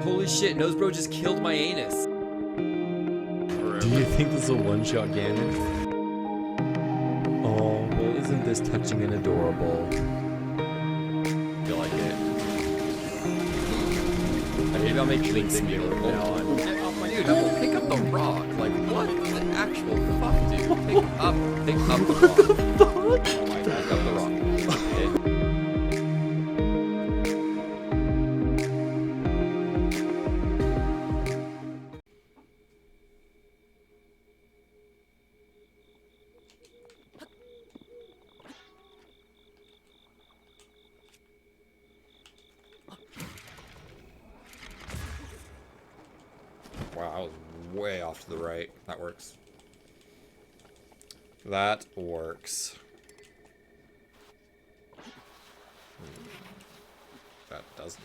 Holy shit, Nosebro just killed my anus. Do you think this is a one-shot Ganon? Oh, well, isn't this touching and adorable? I feel like it. Maybe I'll make Link Spear from now on. Get off my dude, Apple, pick up the rock. Like, what the actual fuck, dude? Pick up the rock. Oh my god, pick up the rock. Wow, I was way off to the right. That works. That works. That doesn't.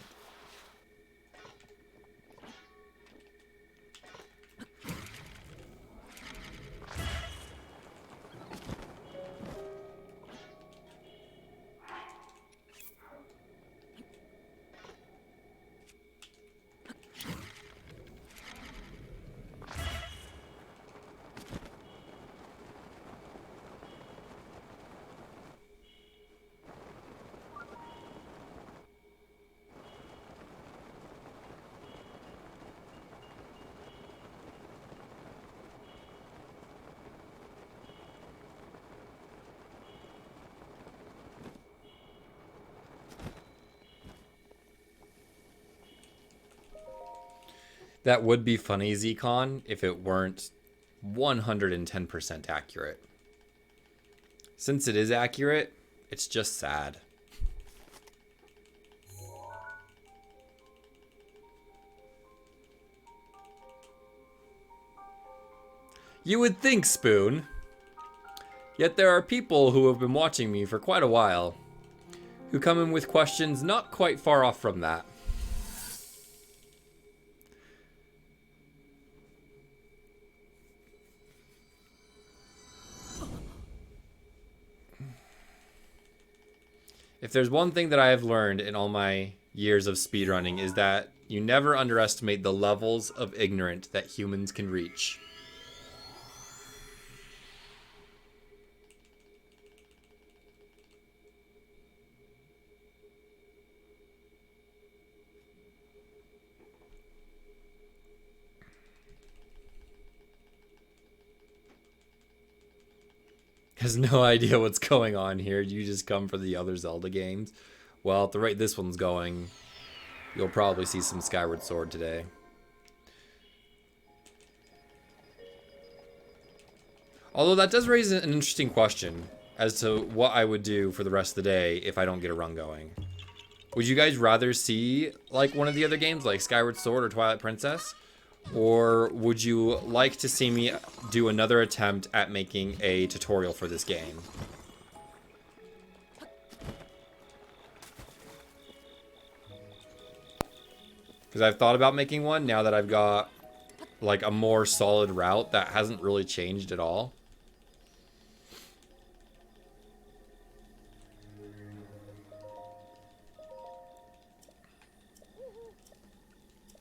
That would be funny, Zcon, if it weren't 110% accurate. Since it is accurate, it's just sad. You would think, Spoon. Yet there are people who have been watching me for quite a while who come in with questions not quite far off from that. If there's one thing that I have learned in all my years of speedrunning is that you never underestimate the levels of ignorant that humans can reach. Has no idea what's going on here. You just come for the other Zelda games. Well, at the rate this one's going, you'll probably see some Skyward Sword today. Although that does raise an interesting question as to what I would do for the rest of the day if I don't get a run going. Would you guys rather see like one of the other games like Skyward Sword or Twilight Princess? Or would you like to see me do another attempt at making a tutorial for this game? Because I've thought about making one now that I've got like a more solid route that hasn't really changed at all.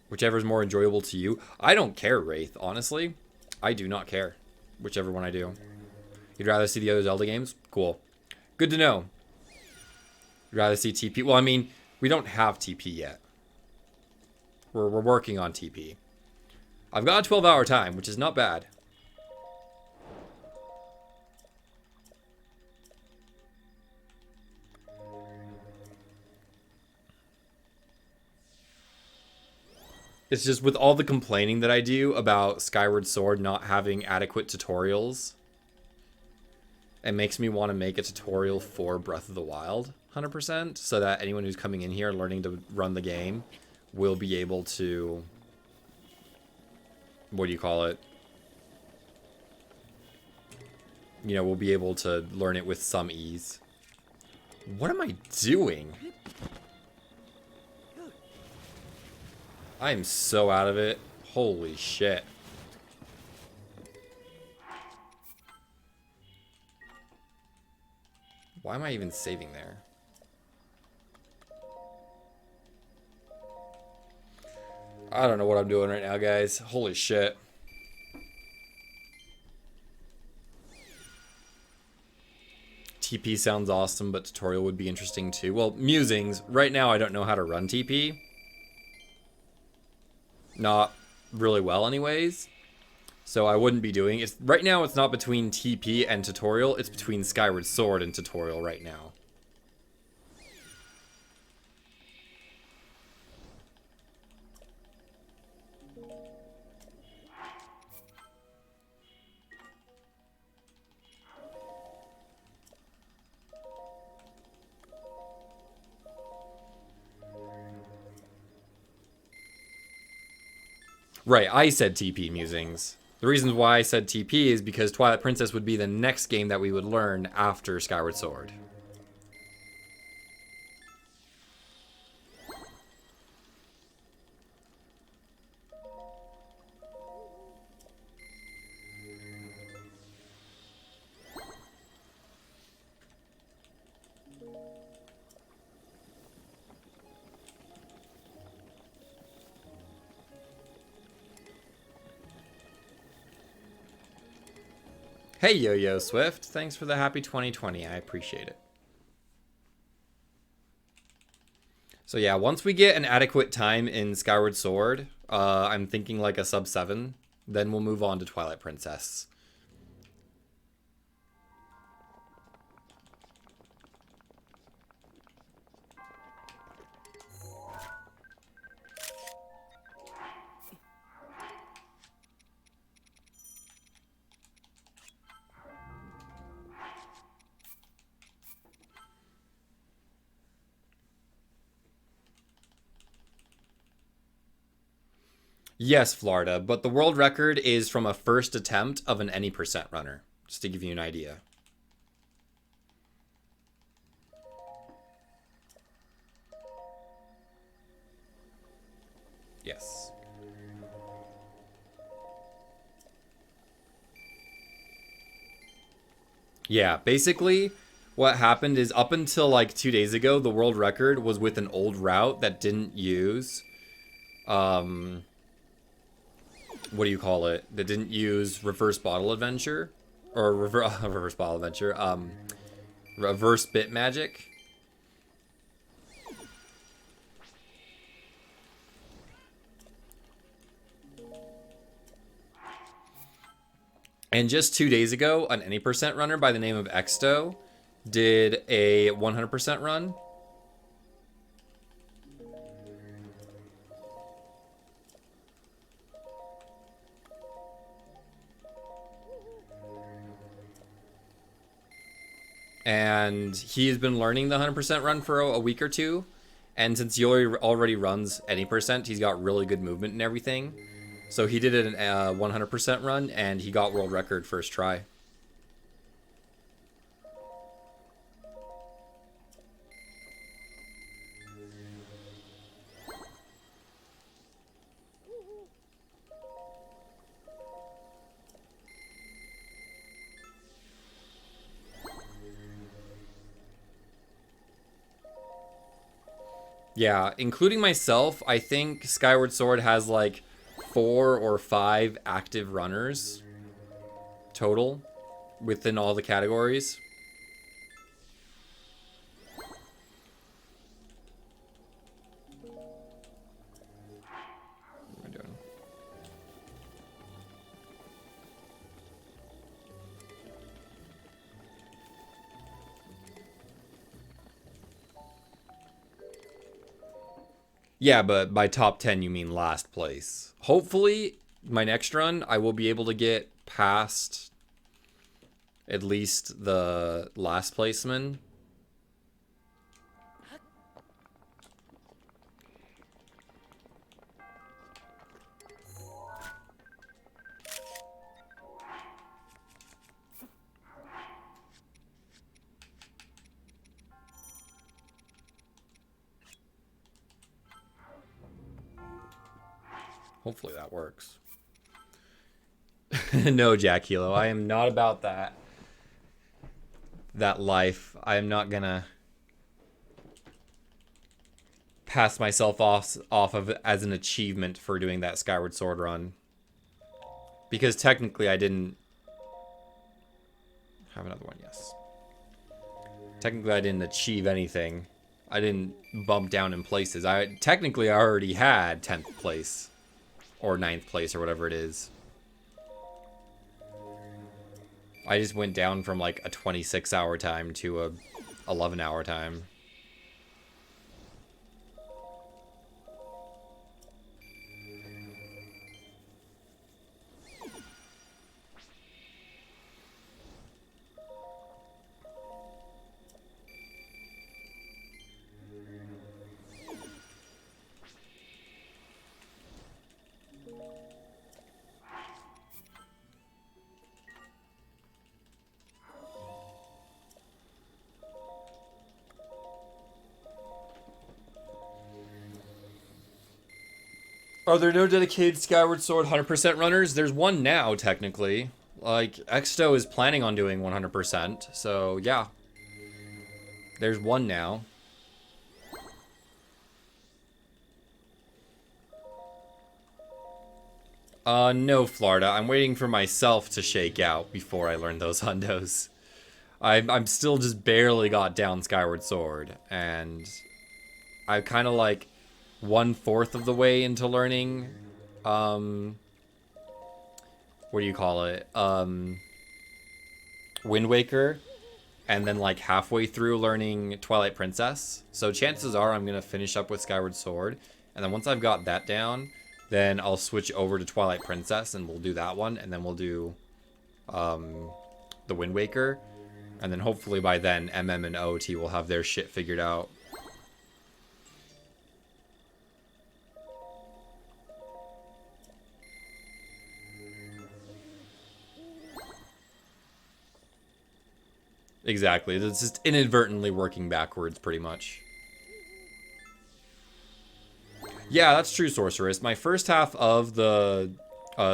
Whichever's more enjoyable to you. I don't care, Wraith, honestly. I do not care. Whichever one I do. You'd rather see the other Zelda games? Cool. Good to know. You'd rather see TP? Well, I mean, we don't have TP yet. We're working on TP. I've got a 12-hour time, which is not bad. It's just with all the complaining that I do about Skyward Sword not having adequate tutorials, it makes me want to make a tutorial for Breath of the Wild 100%, so that anyone who's coming in here learning to run the game will be able to, what do you call it? You know, we'll be able to learn it with some ease. What am I doing? I am so out of it. Holy shit. Why am I even saving there? I don't know what I'm doing right now, guys. Holy shit. TP sounds awesome, but tutorial would be interesting too. Well, musings. Right now, I don't know how to run TP. Not really well, anyways. So I wouldn't be doing it. Right now, it's not between TP and tutorial. It's between Skyward Sword and tutorial right now. Right, I said TP musings. The reason why I said TP is because Twilight Princess would be the next game that we would learn after Skyward Sword. Hey, Yo-Yo Swift. Thanks for the happy 2020. I appreciate it. So yeah, once we get an adequate time in Skyward Sword, I'm thinking like a sub 7, then we'll move on to Twilight Princess. Yes, Florida, but the world record is from a first attempt of an any percent runner, just to give you an idea. Yes. Yeah, basically what happened is up until like 2 days ago, the world record was with an old route that didn't use, what do you call it? That didn't use reverse bottle adventure, or reverse bottle adventure, reverse bit magic. And just 2 days ago, an any percent runner by the name of Exto did a 100% run. And he's been learning the 100% run for a week or two. And since he already runs any percent, he's got really good movement and everything. So he did a 100% run, and he got world record first try. Yeah, including myself, I think Skyward Sword has like 4 or 5 active runners total within all the categories. What am I doing? Yeah, but by top 10, you mean last place. Hopefully, my next run, I will be able to get past at least the last placeman. Hopefully that works. No, Jack Hilo, I am not about that life. I am not gonna pass myself off of as an achievement for doing that Skyward Sword run. Because technically I didn't have another one, yes. Technically I didn't achieve anything. I didn't bump down in places. I already had 10th place or 9th place or whatever it is. I just went down from like a 26-hour time to a 11-hour time. Are there no dedicated Skyward Sword 100% runners? There's one now, technically. Like, Exto is planning on doing 100%, so yeah. There's one now. No, Florida. I'm waiting for myself to shake out before I learn those hundos. I'm still just barely got down Skyward Sword, and I kind of like 1/4 of the way into learning, what do you call it? Wind Waker, and then like halfway through learning Twilight Princess. So chances are I'm gonna finish up with Skyward Sword, and then once I've got that down, then I'll switch over to Twilight Princess, and we'll do that one, and then we'll do the Wind Waker, and then hopefully by then MM and OT will have their shit figured out. Exactly. It's just inadvertently working backwards, pretty much. Yeah, that's true, Sorceress. My first half of the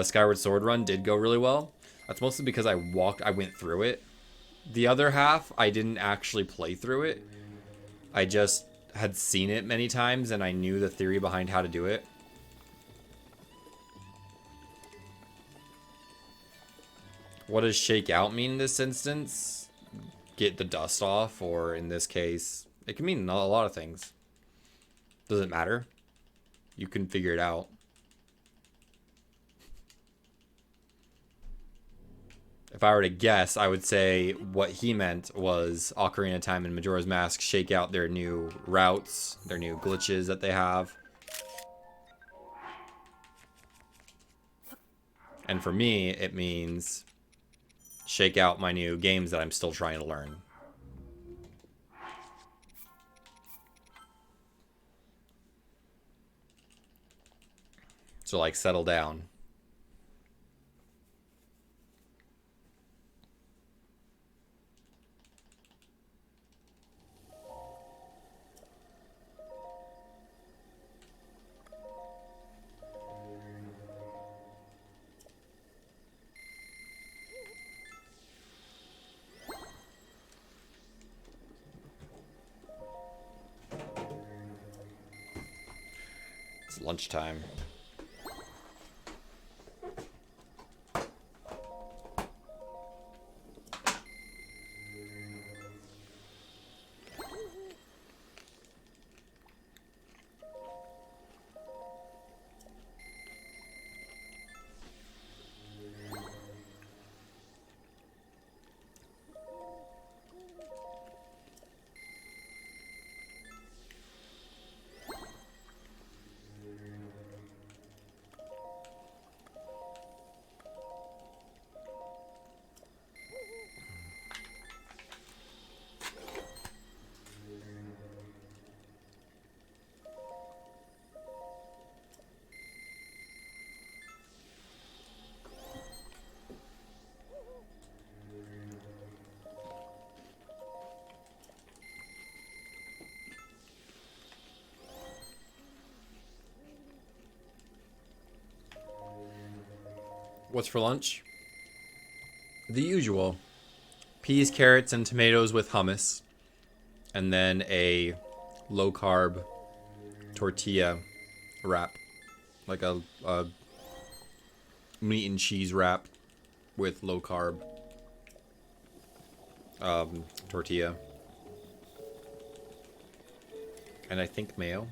Skyward Sword run did go really well. That's mostly because I went through it. The other half, I didn't actually play through it. I just had seen it many times, and I knew the theory behind how to do it. What does shake out mean in this instance? Get the dust off, or in this case, it can mean a lot of things. Does it matter? You can figure it out. If I were to guess, I would say what he meant was Ocarina of Time and Majora's Mask shake out their new routes, their new glitches that they have. And for me, it means shake out my new games that I'm still trying to learn. So, like, settle down. It's lunchtime. What's for lunch? The usual. Peas, carrots, and tomatoes with hummus. And then a low-carb tortilla wrap, like a meat and cheese wrap with low carb tortilla, and I think mayo.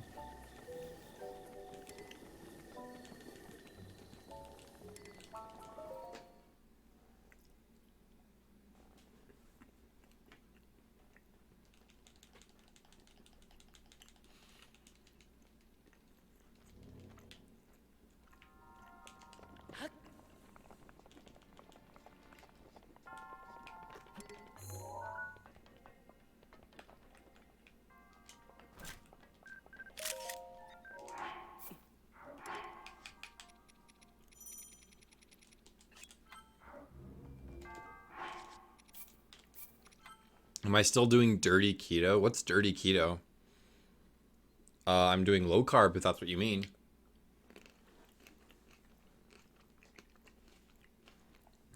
Am I still doing dirty keto? What's dirty keto? I'm doing low carb, if that's what you mean.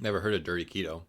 Never heard of dirty keto.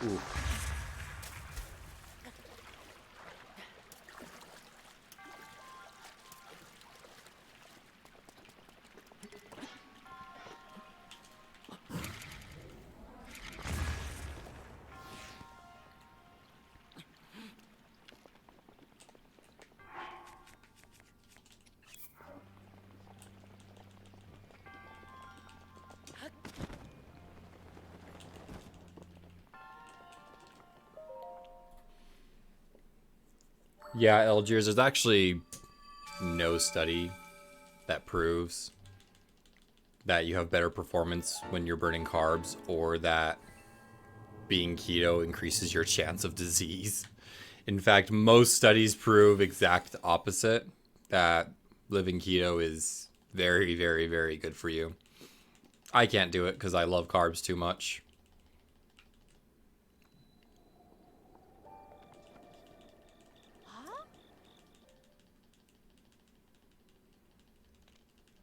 Ooh. Yeah, Algiers, there's actually no study that proves that you have better performance when you're burning carbs or that being keto increases your chance of disease. In fact, most studies prove exact opposite, that living keto is very, very, very good for you. I can't do it because I love carbs too much.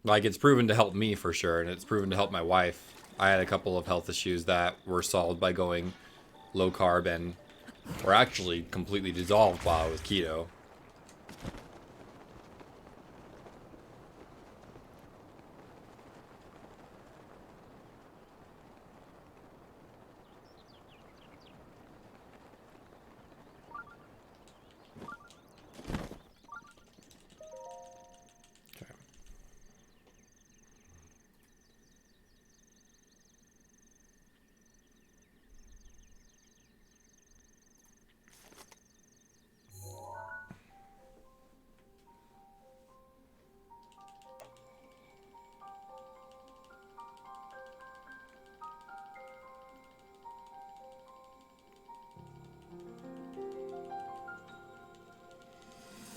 Like, it's proven to help me for sure, and it's proven to help my wife. I had a couple of health issues that were solved by going low carb and were actually completely dissolved while I was keto. Okay.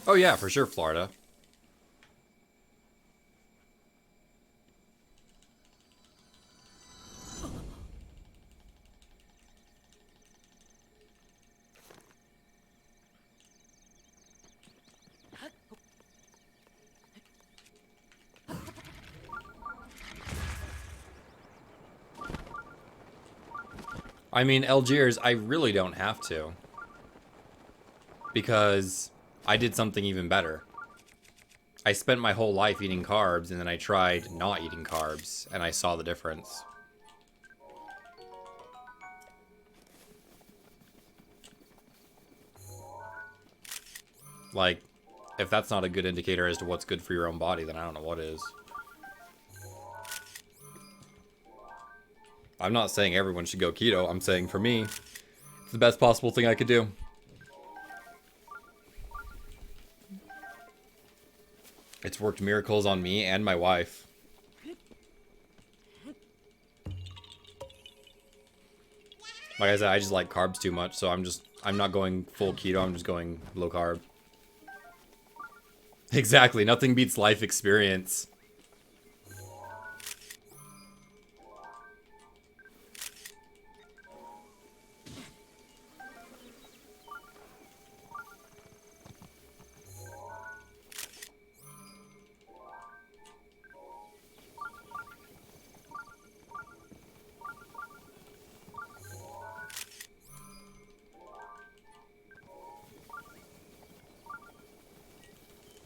Oh yeah, for sure, Florida. I mean, Algiers, I really don't have to. Because I did something even better. I spent my whole life eating carbs, and then I tried not eating carbs, and I saw the difference. Like, if that's not a good indicator as to what's good for your own body, then I don't know what is. I'm not saying everyone should go keto. I'm saying for me, it's the best possible thing I could do. It's worked miracles on me and my wife. Like I said, I just like carbs too much, so I'm not going full keto, I'm just going low carb. Exactly, nothing beats life experience.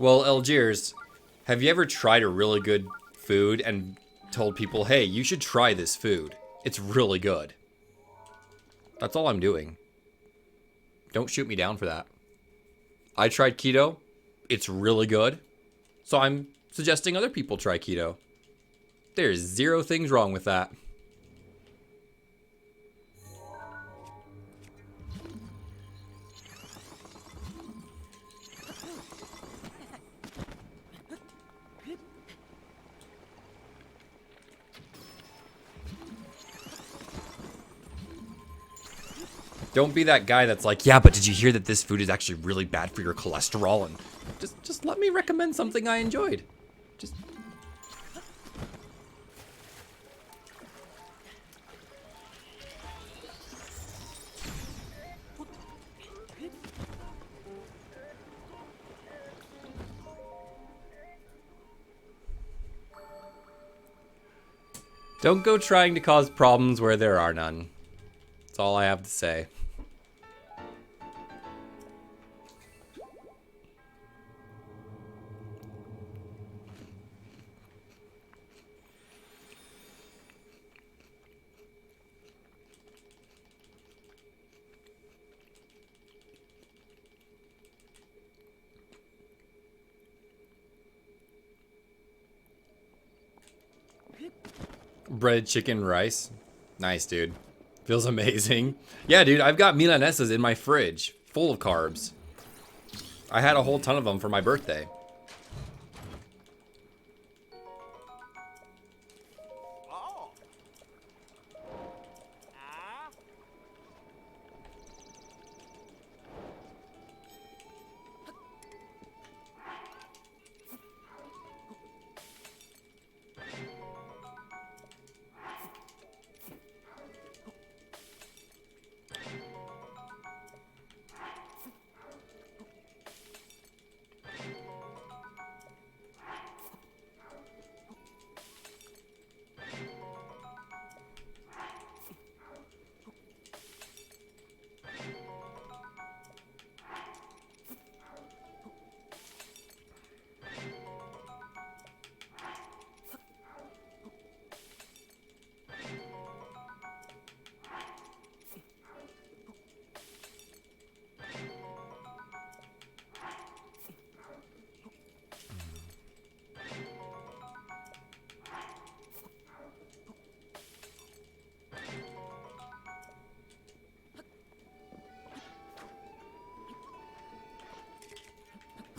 Well, Algiers, have you ever tried a really good food and told people, hey, you should try this food? It's really good. That's all I'm doing. Don't shoot me down for that. I tried keto. It's really good. So I'm suggesting other people try keto. There's zero things wrong with that. Don't be that guy that's like, yeah, but did you hear that this food is actually really bad for your cholesterol? And just let me recommend something I enjoyed. Just don't go trying to cause problems where there are none. That's That's all I have to say. Bread, chicken, rice. Nice, dude. Feels amazing. Yeah, dude, I've got milanesas in my fridge, full of carbs. I had a whole ton of them for my birthday.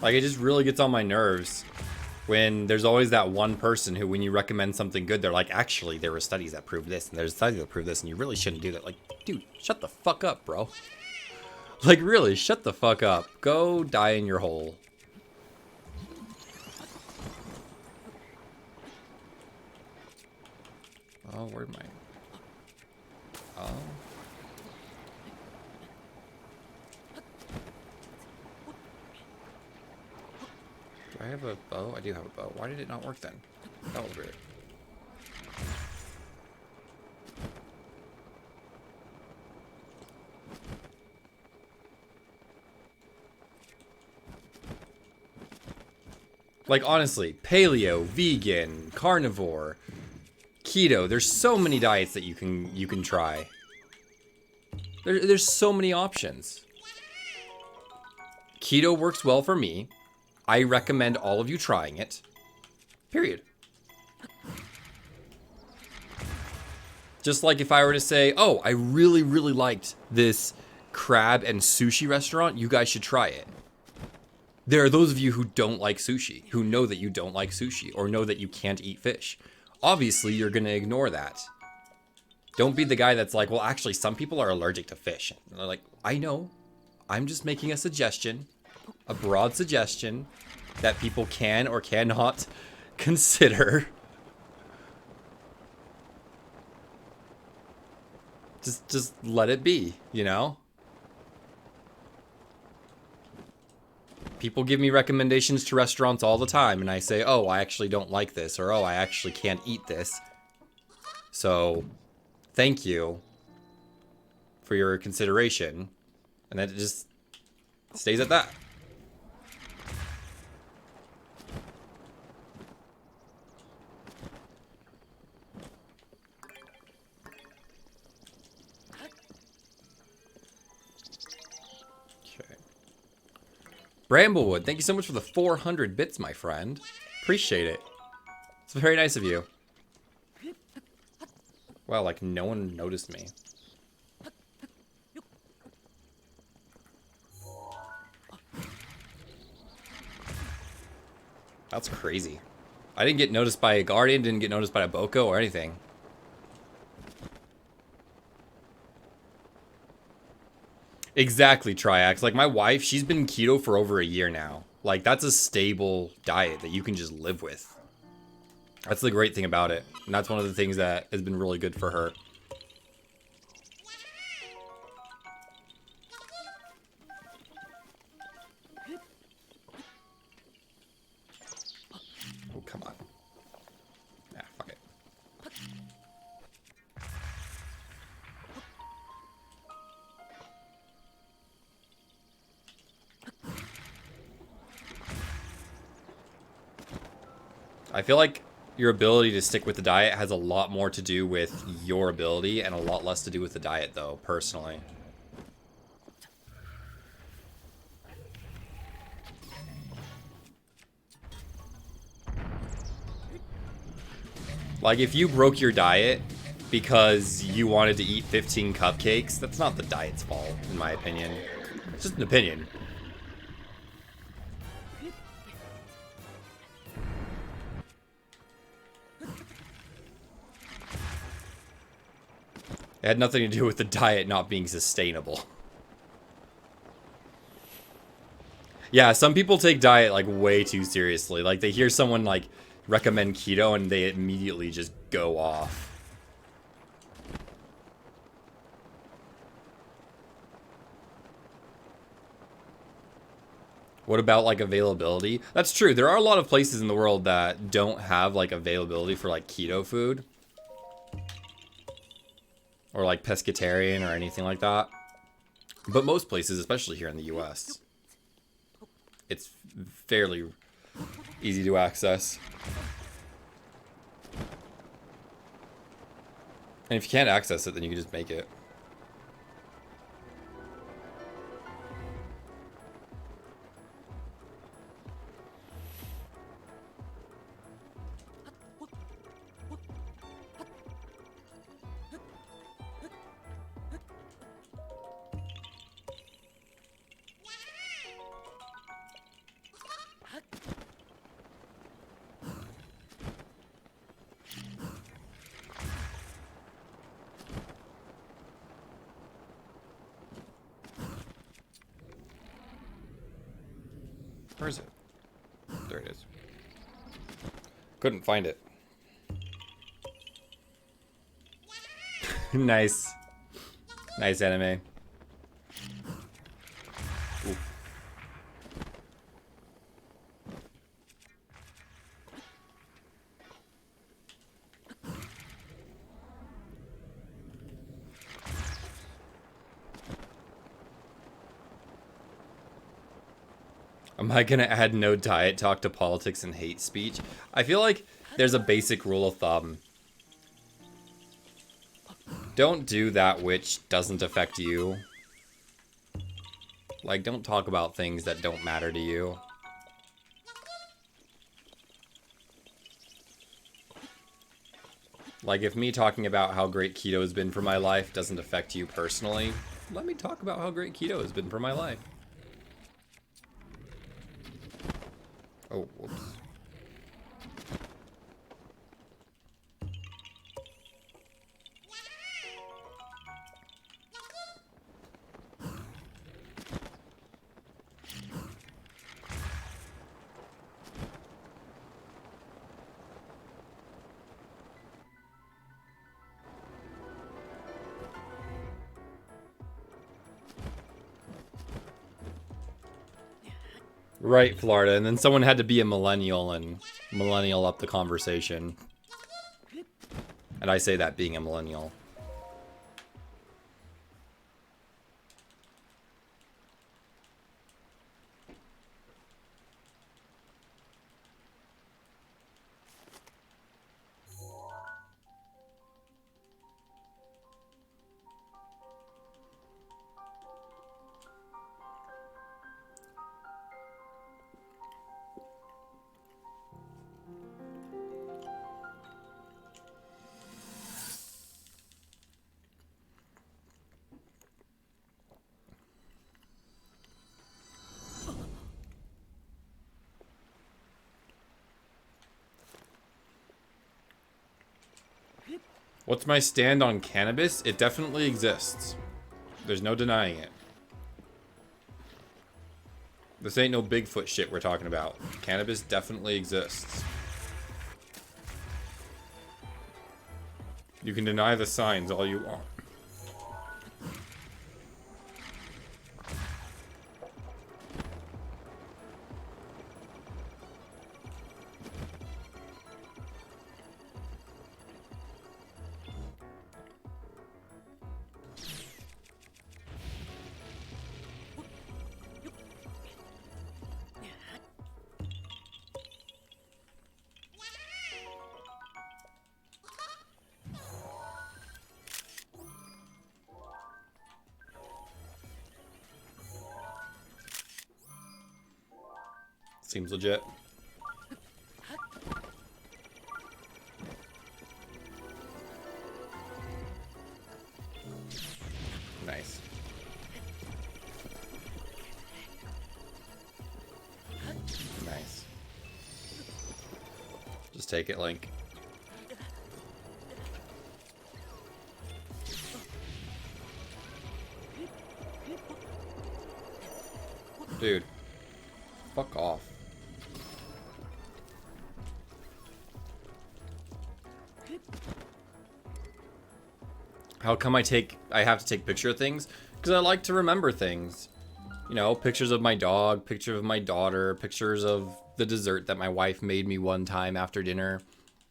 Like, it just really gets on my nerves when there's always that one person who, when you recommend something good, they're like, actually, there were studies that prove this, and there's studies that prove this, and you really shouldn't do that. Like, dude, shut the fuck up, bro. Like, really, shut the fuck up. Go die in your hole. Oh, where'd my... Oh. Do I have a bow? I do have a bow. Why did it not work then? That was weird. Like, honestly, paleo, vegan, carnivore, keto, there's so many diets that you can try. There's so many options. Keto works well for me. I recommend all of you trying it. Period. Just like if I were to say, oh, I really, really liked this crab and sushi restaurant, you guys should try it. There are those of you who don't like sushi, who know that you don't like sushi, or know that you can't eat fish. Obviously, you're gonna ignore that. Don't be the guy that's like, well, actually, some people are allergic to fish. And they're like, I know. I'm just making a suggestion, a broad suggestion that people can or cannot consider. Just let it be, you know? People give me recommendations to restaurants all the time, and I say, oh, I actually don't like this, or oh, I actually can't eat this. So, thank you for your consideration. And then it just stays at that. Bramblewood, thank you so much for the 400 bits, my friend. Appreciate it. It's very nice of you. Wow, like no one noticed me. That's crazy. I didn't get noticed by a Guardian, didn't get noticed by a Boko or anything. Exactly, Triax. Like, my wife, she's been keto for over a year now. Like, that's a stable diet that you can just live with. That's the great thing about it. And that's one of the things that has been really good for her. Oh, come on. Ah, fuck it. I feel like your ability to stick with the diet has a lot more to do with your ability and a lot less to do with the diet, though, personally. Like, if you broke your diet because you wanted to eat 15 cupcakes, that's not the diet's fault, in my opinion. It's just an opinion. It had nothing to do with the diet not being sustainable. Yeah, some people take diet, like, way too seriously. Like, they hear someone, like, recommend keto and they immediately just go off. What about, like, availability? That's true. There are a lot of places in the world that don't have, like, availability for, like, keto food. Or, like, pescatarian or anything like that. But most places, especially here in the US, it's fairly easy to access. And if you can't access it, then you can just make it. Where is it? There it is. Couldn't find it. Nice. Nice anime. Ooh. Am I gonna add no diet talk to politics and hate speech? I feel like there's a basic rule of thumb. Don't do that which doesn't affect you. Like, don't talk about things that don't matter to you. Like, if me talking about how great keto has been for my life doesn't affect you personally, let me talk about how great keto has been for my life. Oh, whoops. Right, Florida. And then someone had to be a millennial and millennial up the conversation. And I say that being a millennial. What's my stand on cannabis? It definitely exists. There's no denying it. This ain't no Bigfoot shit we're talking about. Cannabis definitely exists. You can deny the signs all you want. Seems legit. Nice. Nice. Just take it, Link. Dude. Fuck off. How come I have to take picture of things? Because I like to remember things. You know, pictures of my dog, pictures of my daughter, pictures of the dessert that my wife made me one time after dinner.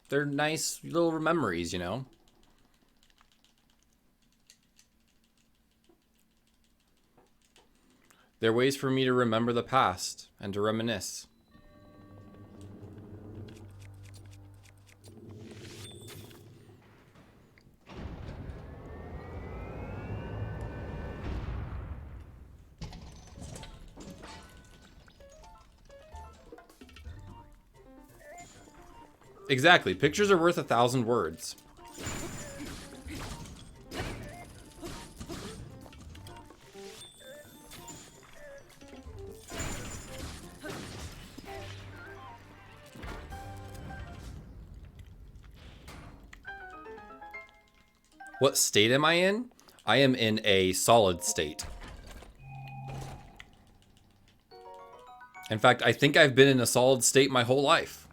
They're nice little memories, you know? They're ways for me to remember the past and to reminisce. Exactly. Pictures are worth 1,000 words. What state am I in? I am in a solid state. In fact, I think I've been in a solid state my whole life.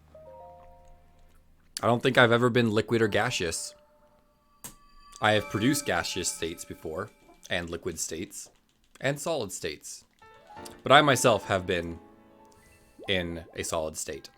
I don't think I've ever been liquid or gaseous. I have produced gaseous states before, and liquid states, and solid states. But I myself have been in a solid state.